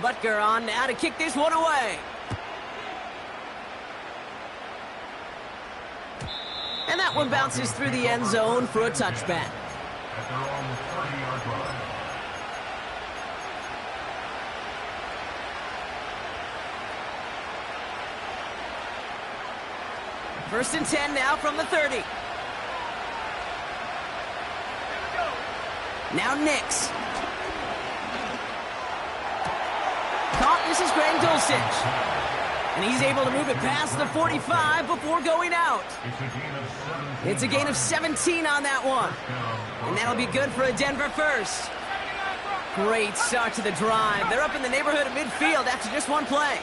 Butker on now to kick this one away. And that one bounces through the end zone for a touchback. First and 10 now from the 30. Now Nix. Caught, this is Graham Dulcich. And he's able to move it past the 45 before going out. It's a gain of 17 on that one. And that'll be good for a Denver first. Great start to the drive. They're up in the neighborhood of midfield after just one play.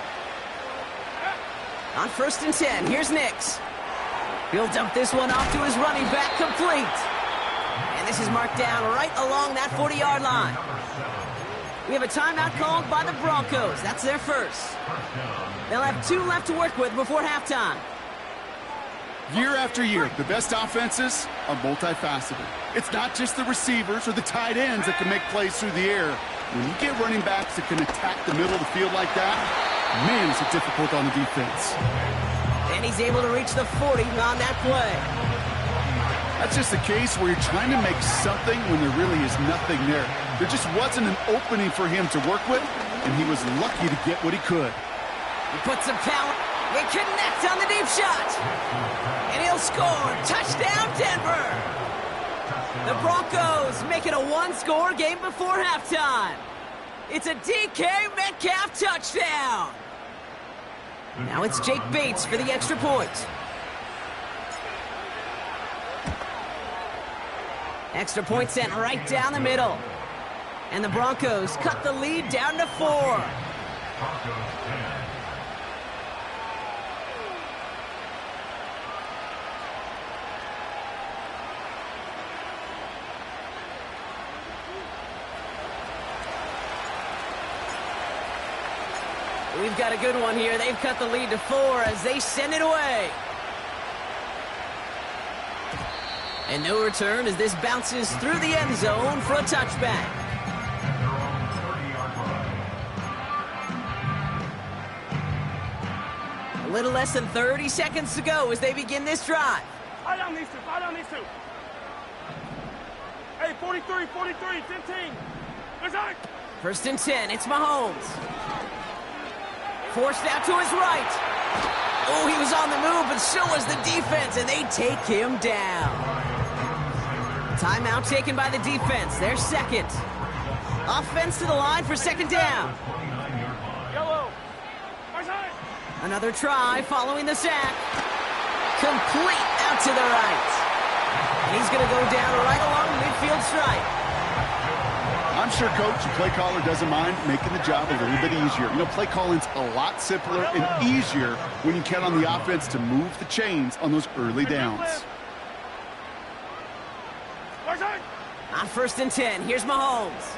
On first and 10, here's Nix. He'll dump this one off to his running back, complete. And this is marked down right along that 40-yard line. We have a timeout called by the Broncos. That's their first. They'll have 2 left to work with before halftime. Year after year, the best offenses are multifaceted. It's not just the receivers or the tight ends that can make plays through the air. When you get running backs that can attack the middle of the field like that, man, is it difficult on the defense. And he's able to reach the 40 on that play. That's just a case where you're trying to make something when there really is nothing there. There just wasn't an opening for him to work with, and he was lucky to get what he could. He puts some power. They connect on the deep shot. And he'll score. Touchdown, Denver. The Broncos make it a one-score game before halftime. It's a DK Metcalf touchdown. Now it's Jake Bates for the extra point. Extra point sent right down the middle. And the Broncos cut the lead down to 4. We've got a good one here. They've cut the lead to 4 as they send it away. And no return as this bounces through the end zone for a touchback. A little less than 30 seconds to go as they begin this drive. Fire down these two. Fire down these two. Hey, 43, 43, 15. Let's go. First and 10. It's Mahomes. Forced out to his right. Oh, he was on the move, but so was the defense, and they take him down. Timeout taken by the defense. Their second. Offense to the line for second down. Yellow. Another try following the sack. Complete out to the right. And he's going to go down right along the midfield stripe. I'm sure coach and play caller doesn't mind making the job a little bit easier. You know, play calling's a lot simpler and easier when you count on the offense to move the chains on those early downs. On first and 10, here's Mahomes.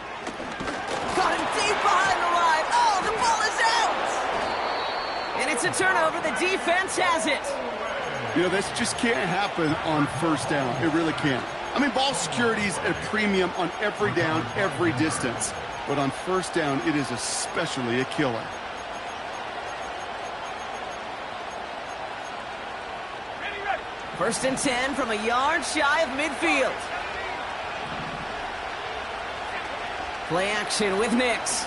Got him deep behind the line. Oh, the ball is out! And it's a turnover. The defense has it. You know, this just can't happen on first down. It really can't. I mean, ball security is a premium on every down, every distance. But on first down, it is especially a killer. First and 10 from a yard shy of midfield. Play action with Nix.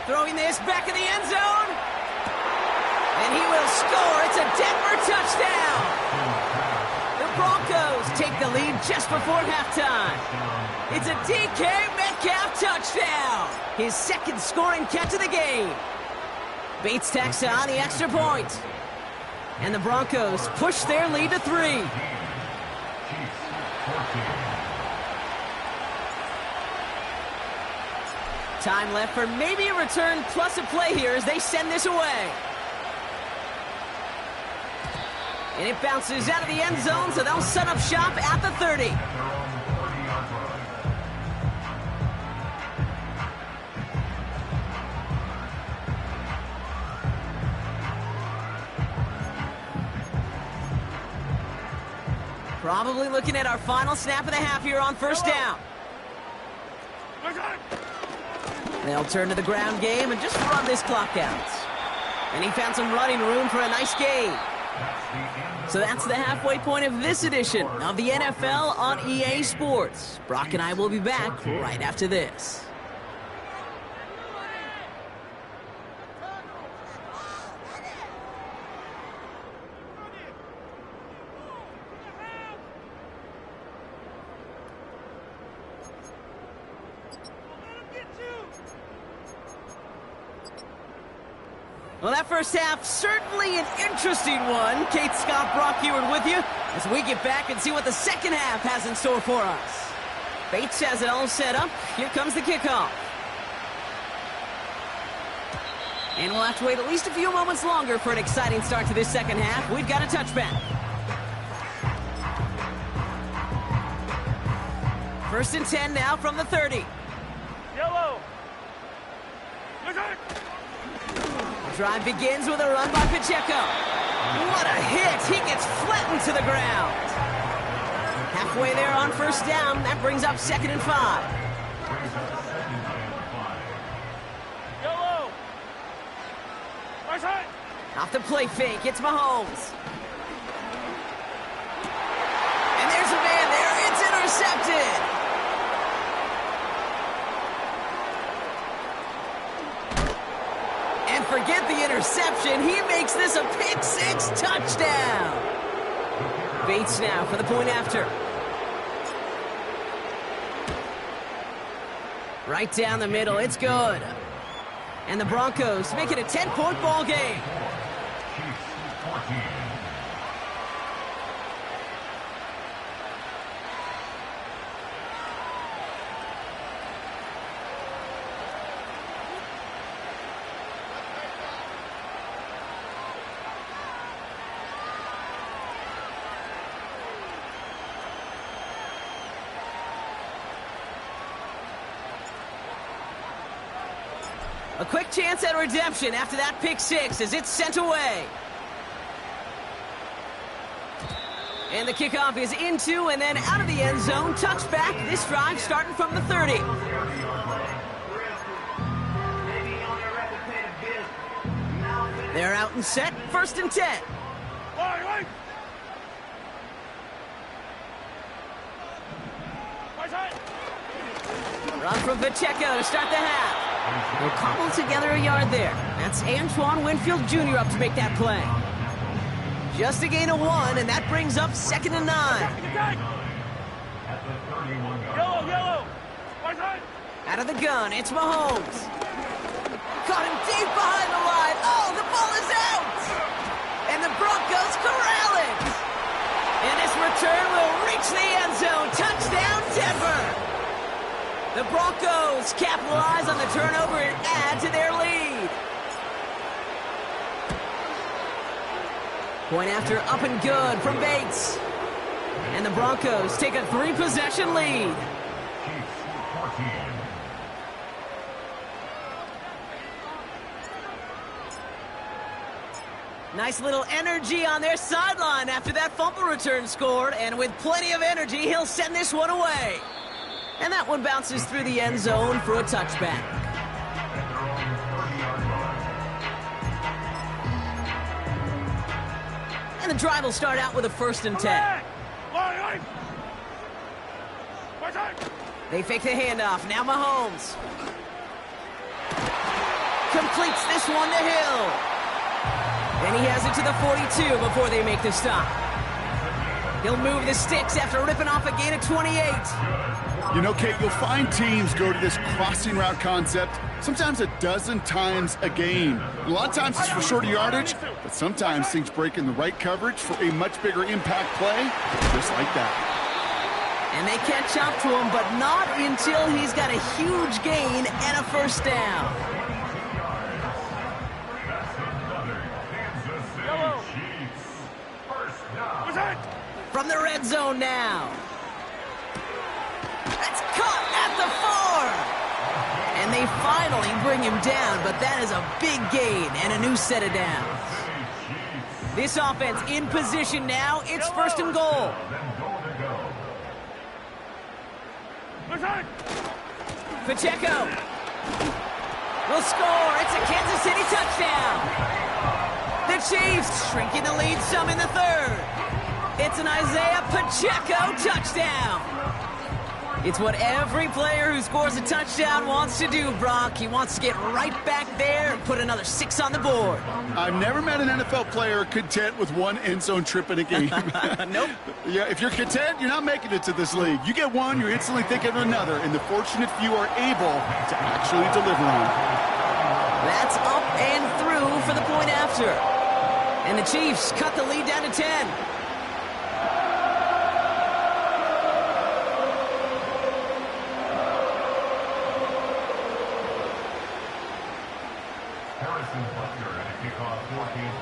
Throwing this back in the end zone. And he will score. It's a Denver touchdown. The Broncos take the lead just before halftime. It's a DK Metcalf touchdown. His second scoring catch of the game. Bates tacks on the extra point. And the Broncos push their lead to 3. Time left for maybe a return plus a play here as they send this away. And it bounces out of the end zone, so they'll set up shop at the 30. Probably looking at our final snap of the half here on first down. They'll turn to the ground game and just run this clock out. And he found some running room for a nice gain. So that's the halfway point of this edition of the NFL on EA Sports. Brock and I will be back right after this. Well, that first half, certainly an interesting one. Kate Scott, Brock Heward with you as we get back and see what the second half has in store for us. Bates has it all set up. Here comes the kickoff. And we'll have to wait at least a few moments longer for an exciting start to this second half. We've got a touchback. First and 10 now from the 30. Yellow. Drive begins with a run by Pacheco. What a hit! He gets flattened to the ground. Halfway there on first down. That brings up 2nd and 5. Yellow. Right side. Off the play fake. It's Mahomes. And there's a man there. It's intercepted. And forget the interception. He makes this a pick-6 touchdown. Bates now for the point after. Right down the middle. It's good. And the Broncos make it a 10-point ball game. A quick chance at redemption after that pick-6 as it's sent away. And the kickoff is into and then out of the end zone. Touchback. This drive starting from the 30. They're out and set. First and 10. Run from Pacheco to start the half. They'll cobble together a yard there. That's Antoine Winfield Jr. up to make that play. Just a gain of 1, and that brings up 2nd and 9. Yellow. Out of the gun, it's Mahomes. Caught him deep behind the line. Oh, the ball is out! And the Broncos corral it! And this return will reach the end zone. Touchdown, Denver! The Broncos capitalize on the turnover and add to their lead. Point after up and good from Bates. And the Broncos take a 3-possession lead. Nice little energy on their sideline after that fumble return scored. And with plenty of energy, he'll send this one away. And that one bounces through the end zone for a touchback. And the drive will start out with a 1st and 10. They fake the handoff. Now Mahomes completes this one to Hill. And he has it to the 42 before they make the stop. He'll move the sticks after ripping off a gain of 28. You know, Kate, you'll find teams go to this crossing route concept sometimes a dozen times a game. A lot of times it's for shorter yardage, but sometimes things break in the right coverage for a much bigger impact play, just like that. And they catch up to him, but not until he's got a huge gain and a first down. From the red zone now. It's caught at the 4. And they finally bring him down, but that is a big gain and a new set of downs. This offense in position now. It's 1st and goal. Pacheco will score. It's a Kansas City touchdown. The Chiefs shrinking the lead some in the third. It's an Isaiah Pacheco touchdown. It's what every player who scores a touchdown wants to do, Brock. He wants to get right back there and put another 6 on the board. I've never met an NFL player content with one end zone trip in a game. Nope. Yeah, if you're content, you're not making it to this league. You get one, you're instantly thinking of another, and the fortunate few are able to actually deliver on it. That's up and through for the point after. And the Chiefs cut the lead down to 10.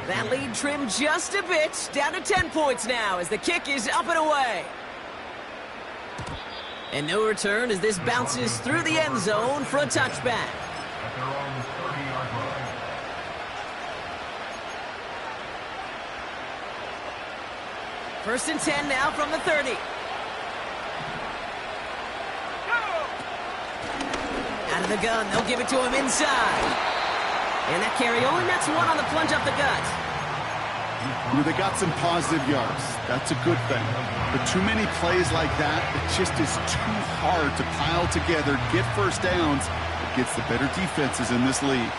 That lead trimmed just a bit, down to 10 points now as the kick is up and away. And no return as this bounces through the end zone for a touchback. First and 10 now from the 30. Out of the gun, they'll give it to him inside. And that carry only nets one on the plunge up the gut. They got some positive yards. That's a good thing. But too many plays like that, it just is too hard to pile together, get first downs against the better defenses in this league.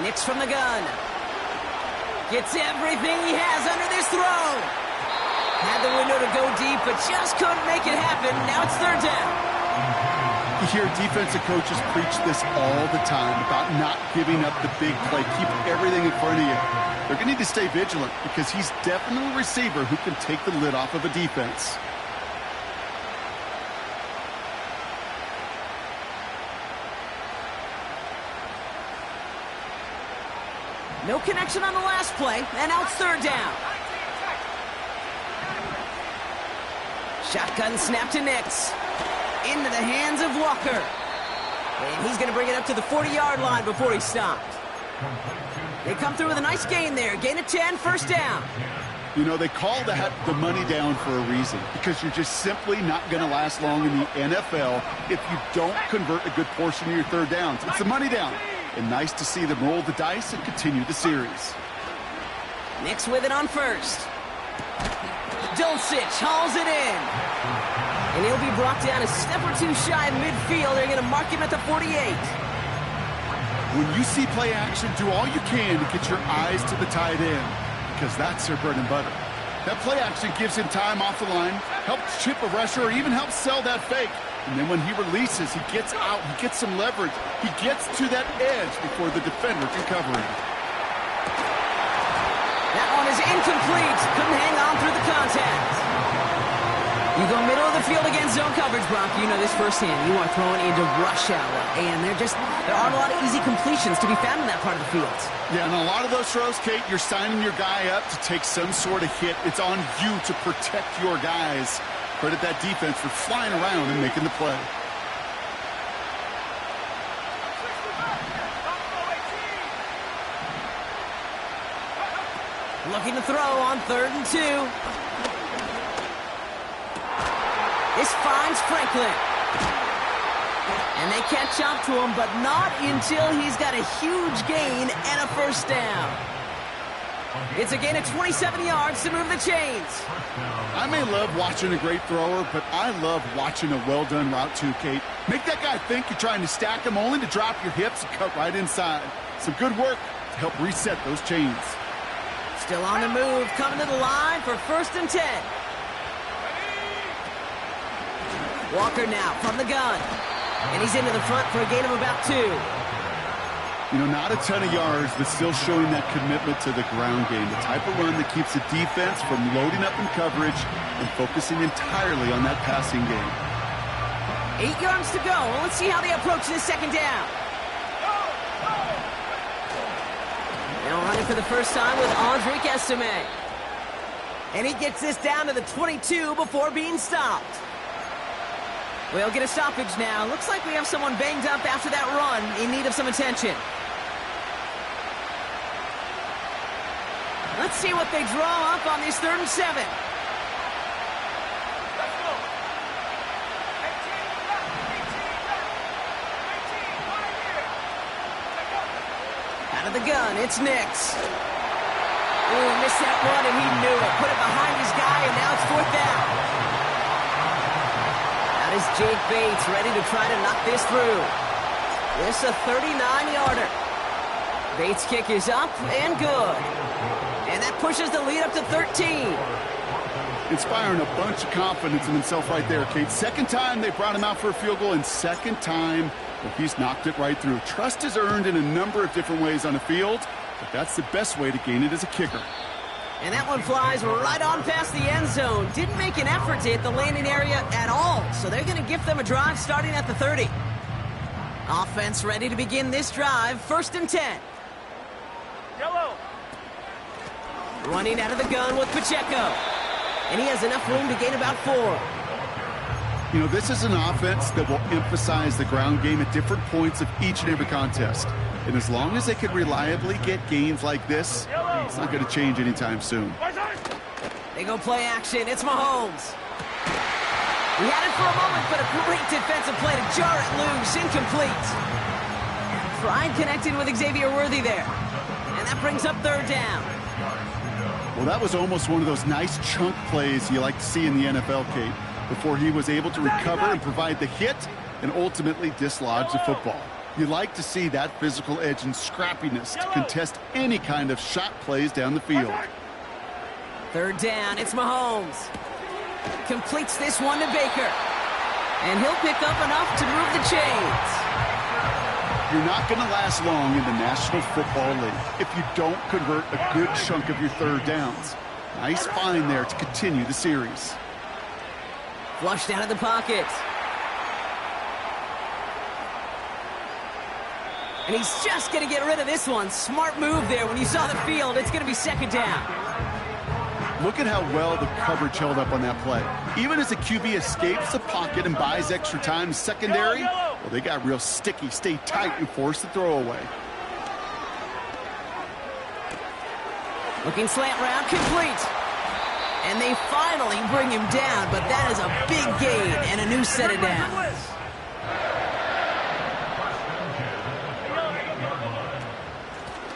Nix from the gun. Gets everything he has under this throw. Had the window to go deep, but just couldn't make it happen. Now it's third down. You hear defensive coaches preach this all the time about not giving up the big play. Keep everything in front of you. They're going to need to stay vigilant because he's definitely a receiver who can take the lid off of a defense. No connection on the last play, and now it's third down. Shotgun snap to Nix. Into the hands of Walker. And he's going to bring it up to the 40-yard line before he's stopped. They come through with a nice gain there. Gain of 10, first down. You know, they call that the money down for a reason because you're just simply not going to last long in the NFL if you don't convert a good portion of your third downs. It's the money down. And nice to see them roll the dice and continue the series. Nix with it on first. Dulcich hauls it in. And he'll be brought down a step or two shy of midfield. They're going to mark him at the 48. When you see play action, do all you can to get your eyes to the tight end because that's their bread and butter. That play action gives him time off the line, helps chip a rusher, or even helps sell that fake. And then when he releases, he gets out, he gets some leverage. He gets to that edge before the defender can cover him. That one is incomplete. Couldn't hang on through the contact. You go middle of the field against zone coverage, Brock. You know this firsthand. You are throwing into rush hour. And there aren't a lot of easy completions to be found in that part of the field. Yeah, and a lot of those throws, Kate, you're signing your guy up to take some sort of hit. It's on you to protect your guys. Credit that defense for flying around and making the play. Looking to throw on 3rd and 2. This finds Franklin. And they catch up to him, but not until he's got a huge gain and a first down. It's a gain of 27 yards to move the chains. I may love watching a great thrower, but I love watching a well-done route too, Kate. Make that guy think you're trying to stack him only to drop your hips and cut right inside. Some good work to help reset those chains. Still on the move, coming to the line for 1st and 10. Walker now from the gun. And he's into the front for a gain of about 2. You know, not a ton of yards, but still showing that commitment to the ground game. The type of run that keeps the defense from loading up in coverage and focusing entirely on that passing game. 8 yards to go. Well, let's see how they approach this second down. Now running for the first time with Andrique Estime. And he gets this down to the 22 before being stopped. We'll get a stoppage now. Looks like we have someone banged up after that run in need of some attention. Let's see what they draw up on this 3rd and 7. Out of the gun, it's Nix. Ooh, missed that one, and he knew it. Put it behind his guy, and now it's 4th down. That is Jake Bates ready to try to knock this through. This is a 39-yarder. Bates' kick is up and good. And that pushes the lead up to 13. Inspiring a bunch of confidence in himself right there, Kate. Second time they brought him out for a field goal, and second time he's knocked it right through. Trust is earned in a number of different ways on the field, but that's the best way to gain it as a kicker. And that one flies right on past the end zone. Didn't make an effort to hit the landing area at all, so they're going to gift them a drive starting at the 30. Offense ready to begin this drive, 1st and 10. Yellow. Running out of the gun with Pacheco. And he has enough room to gain about 4. You know, this is an offense that will emphasize the ground game at different points of each and every contest. And as long as they can reliably get gains like this, it's not going to change anytime soon. They go play action. It's Mahomes. He had it for a moment, but a great defensive play to jar it loose. Incomplete. Pride connected with Xavier Worthy there. And that brings up 3rd down. Well, that was almost one of those nice chunk plays you like to see in the NFL, Kate, before he was able to recover and provide the hit and ultimately dislodge the football. You like to see that physical edge and scrappiness to contest any kind of shot plays down the field. 3rd down, it's Mahomes. Completes this one to Baker. And he'll pick up enough to move the chains. You're not going to last long in the National Football League if you don't convert a good chunk of your 3rd downs. Nice find there to continue the series. Flushed out of the pocket. And he's just going to get rid of this one. Smart move there. When you saw the field, it's going to be 2nd down. Look at how well the coverage held up on that play. Even as the QB escapes the pocket and buys extra time secondary, well, they got real sticky, stay tight, and force the throw away. Looking slant route, complete. And they finally bring him down, but that is a big gain and a new set of downs.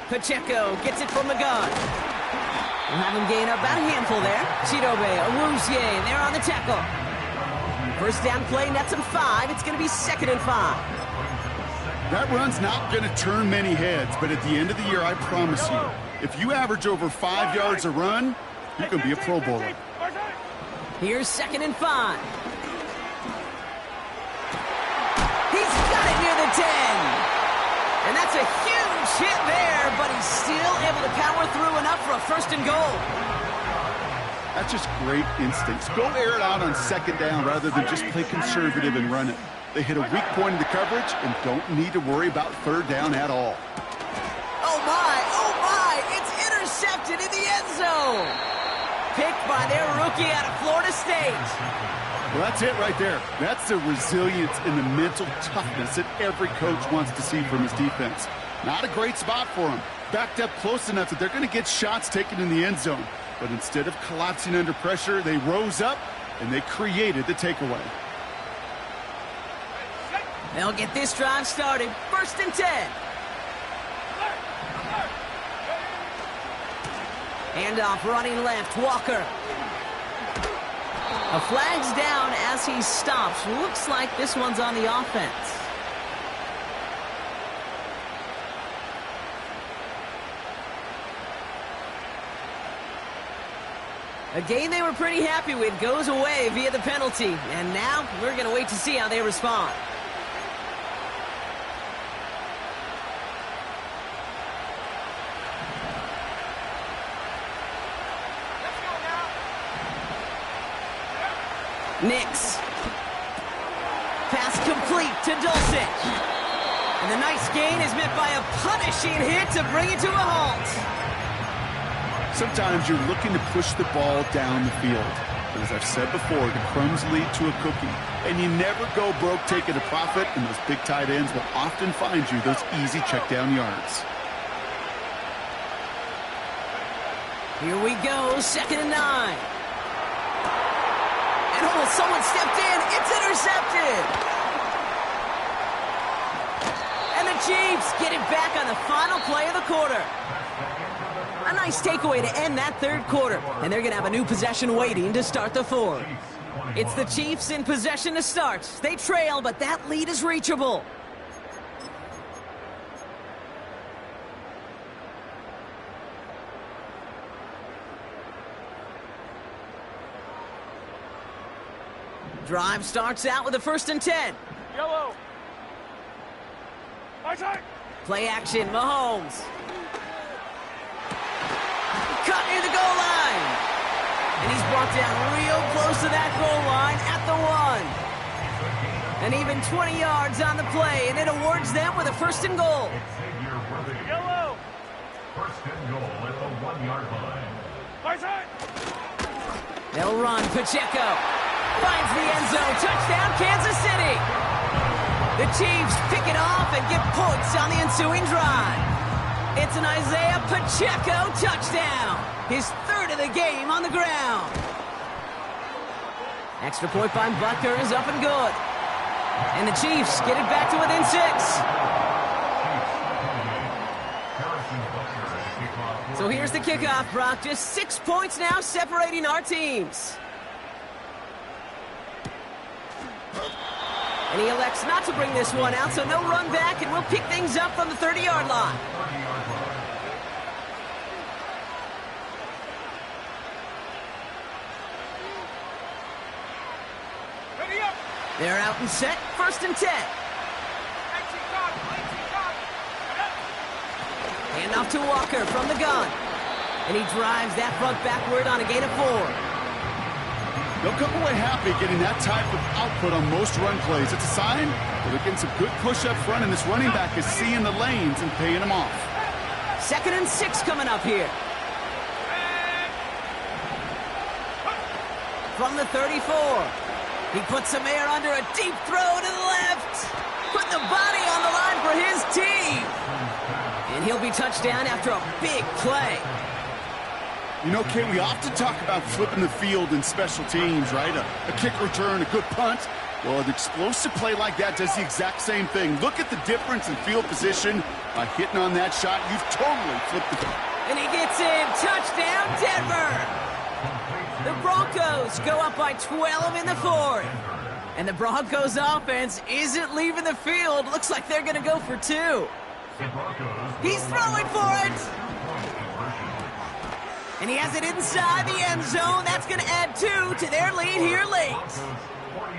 Pacheco gets it from the gun. We'll have him gain about a handful there. Chidobe, Awuzie, they're on the tackle. 1st down play, nets him 5. It's going to be 2nd and 5. That run's not going to turn many heads, but at the end of the year, I promise you, if you average over 5 yards a run, you can be a Pro Bowler. Here's 2nd and 5. He's got it near the 10. And that's a huge hit there, but he's still able to power through enough for a 1st and goal. That's just great instincts. Go air it out on 2nd down rather than just play conservative and run it. They hit a weak point in the coverage and don't need to worry about 3rd down at all. Oh my, it's intercepted in the end zone. Picked by their rookie out of Florida State. Well, that's it right there. That's the resilience and the mental toughness that every coach wants to see from his defense. Not a great spot for him. Backed up close enough that they're going to get shots taken in the end zone. But instead of collapsing under pressure, they rose up and they created the takeaway. They'll get this drive started. 1st and 10. Handoff running left, Walker. A flag's down as he stops. Looks like this one's on the offense. A game they were pretty happy with goes away via the penalty. And now we're going to wait to see how they respond. Nix. Pass complete to Dulcich. And the nice gain is met by a punishing hit to bring it to a halt. Sometimes you're looking to push the ball down the field. But as I've said before, the crumbs lead to a cookie. And you never go broke taking a profit, and those big tight ends will often find you those easy check down yards. Here we go, 2nd and 9. And oh, someone stepped in. It's intercepted. And the Chiefs Chiefs get it back on the final play of the quarter. A nice takeaway to end that third quarter, and they're going to have a new possession waiting to start the fourth. It's the Chiefs in possession to start. They trail, but that lead is reachable. Drive starts out with a 1st and 10. Yellow. My time. Play action, Mahomes. Cut near the goal line. And he's brought down real close to that goal line at the 1. And even 20 yards on the play, and it awards them with a 1st and goal. Yellow. 1st and goal at the 1-yard line. My time. They'll run, Pacheco. Finds the end zone. Touchdown, Kansas City. The Chiefs pick it off and get points on the ensuing drive. It's an Isaiah Pacheco touchdown. His 3rd of the game on the ground. Extra point by Butker is up and good. And the Chiefs get it back to within 6. So here's the kickoff, Brock. Just 6 points now separating our teams. And he elects not to bring this one out, so no run back, and we'll pick things up from the 30-yard line. Ready up. They're out and set, 1st and 10. Hand off to Walker from the gun. And he drives that front backward on a gain of 4. They'll come away happy getting that type of output on most run plays. It's a sign that they're getting some good push up front, and this running back is seeing the lanes and paying them off. 2nd and 6 coming up here. From the 34. He puts some air under a deep throw to the left. Putting the body on the line for his team. And he'll be touchdown after a big play. You know, Kay, we often talk about flipping the field in special teams, right? A kick return, a good punt. Well, an explosive play like that does the exact same thing. Look at the difference in field position. By hitting on that shot, you've totally flipped the field. And he gets in. Touchdown, Denver. The Broncos go up by 12 in the 4th. And the Broncos offense isn't leaving the field. Looks like they're going to go for 2. He's throwing for it. And he has it inside the end zone. That's going to add 2 to their lead here late.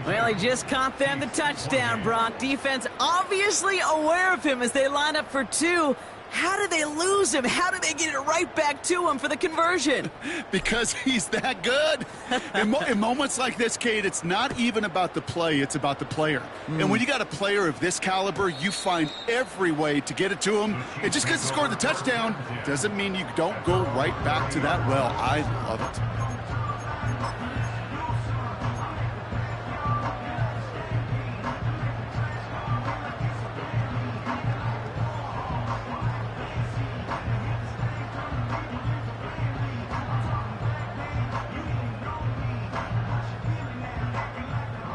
Well, he just caught them the touchdown, Brock. Defense obviously aware of him as they line up for 2. How did they lose him? How did they get it right back to him for the conversion? Because he's that good. In moments like this, Kate, it's not even about the play, it's about the player. And when you got a player of this caliber, you find every way to get it to him. And just because he scored the touchdown doesn't mean you don't go right back to that well. I love it.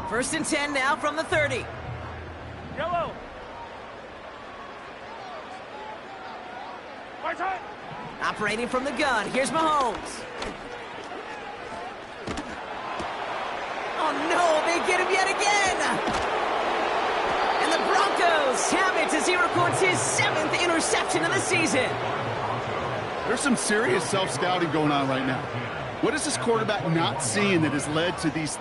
First and 10 now from the 30. Yellow. My time. Operating from the gun. Here's Mahomes. Oh, no, they get him yet again. And the Broncos have it as he records his 7th interception of the season. There's some serious self-scouting going on right now. What is this quarterback not seeing that has led to these